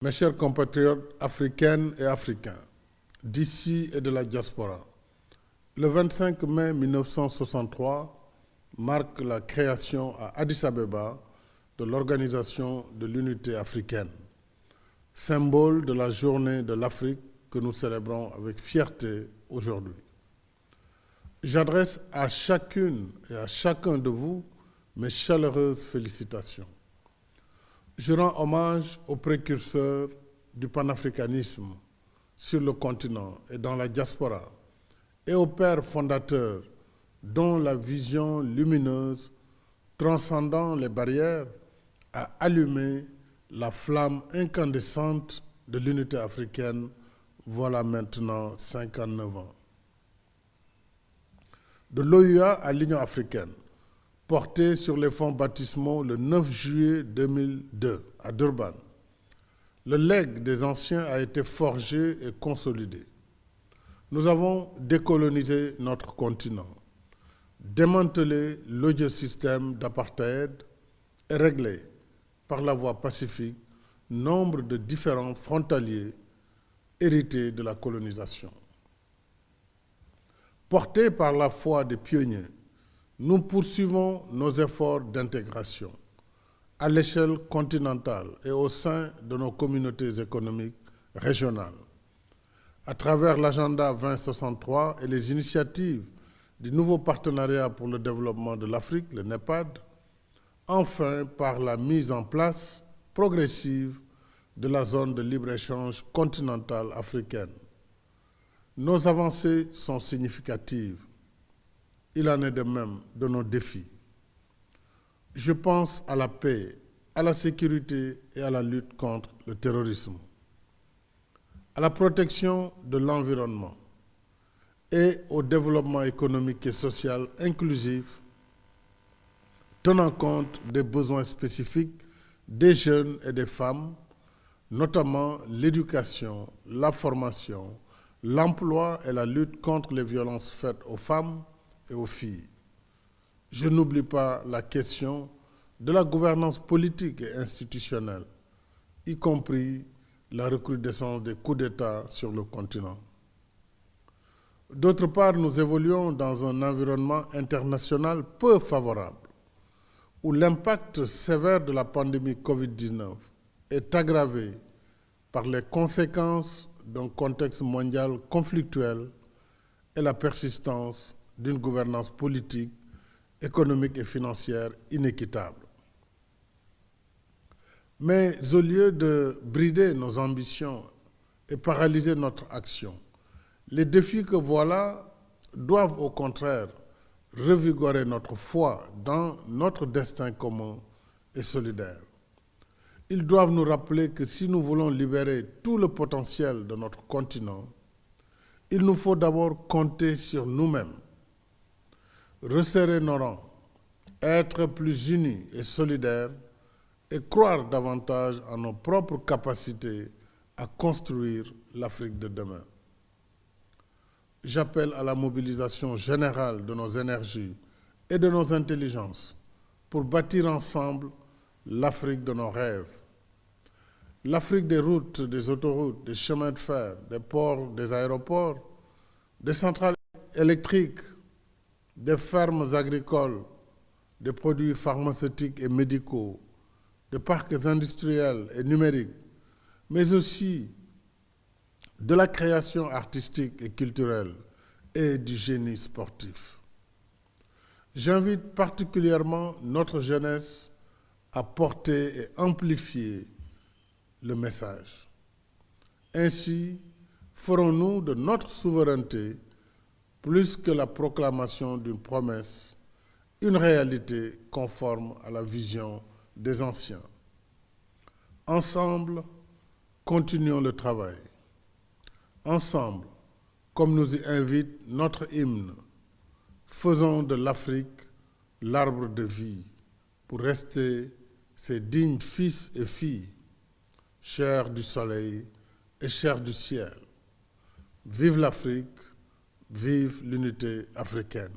Mes chers compatriotes africaines et africains, d'ici et de la diaspora, le 25 mai 1963 marque la création à Addis Abeba de l'Organisation de l'Unité africaine, symbole de la journée de l'Afrique que nous célébrons avec fierté aujourd'hui. J'adresse à chacune et à chacun de vous mes chaleureuses félicitations. Je rends hommage aux précurseurs du panafricanisme sur le continent et dans la diaspora et aux pères fondateurs dont la vision lumineuse, transcendant les barrières, a allumé la flamme incandescente de l'unité africaine voilà maintenant 59 ans. De l'OUA à l'Union africaine, portée sur les fonds baptismaux le 9 juillet 2002 à Durban, le legs des anciens a été forgé et consolidé. Nous avons décolonisé notre continent, démantelé l'odieux système d'apartheid et réglé, par la voie pacifique, nombre de différends frontaliers hérités de la colonisation. Portés par la foi des pionniers, nous poursuivons nos efforts d'intégration à l'échelle continentale et au sein de nos communautés économiques régionales. À travers l'agenda 2063 et les initiatives du nouveau partenariat pour le développement de l'Afrique, le NEPAD, enfin par la mise en place progressive de la zone de libre-échange continentale africaine. Nos avancées sont significatives. Il en est de même de nos défis. Je pense à la paix, à la sécurité et à la lutte contre le terrorisme, à la protection de l'environnement et au développement économique et social inclusif, tenant compte des besoins spécifiques des jeunes et des femmes, notamment l'éducation, la formation, l'emploi et la lutte contre les violences faites aux femmes et aux filles. Je n'oublie pas la question de la gouvernance politique et institutionnelle, y compris la recrudescence des coups d'État sur le continent. D'autre part, nous évoluons dans un environnement international peu favorable, où l'impact sévère de la pandémie Covid-19 est aggravé par les conséquences d'un contexte mondial conflictuel et la persistance d'une gouvernance politique, économique et financière inéquitable. Mais au lieu de brider nos ambitions et paralyser notre action, les défis que voilà doivent au contraire revigorer notre foi dans notre destin commun et solidaire. Ils doivent nous rappeler que si nous voulons libérer tout le potentiel de notre continent, il nous faut d'abord compter sur nous-mêmes, resserrer nos rangs, être plus unis et solidaires et croire davantage en nos propres capacités à construire l'Afrique de demain. J'appelle à la mobilisation générale de nos énergies et de nos intelligences pour bâtir ensemble l'Afrique de nos rêves. L'Afrique des routes, des autoroutes, des chemins de fer, des ports, des aéroports, des centrales électriques, des fermes agricoles, des produits pharmaceutiques et médicaux, des parcs industriels et numériques, mais aussi de la création artistique et culturelle et du génie sportif. J'invite particulièrement notre jeunesse à porter et amplifier le message. Ainsi, ferons-nous de notre souveraineté, plus que la proclamation d'une promesse, une réalité conforme à la vision des anciens. Ensemble, continuons le travail. Ensemble, comme nous y invite notre hymne, faisons de l'Afrique l'arbre de vie pour rester ses dignes fils et filles, chers du soleil et chers du ciel. Vive l'Afrique, vive l'unité africaine.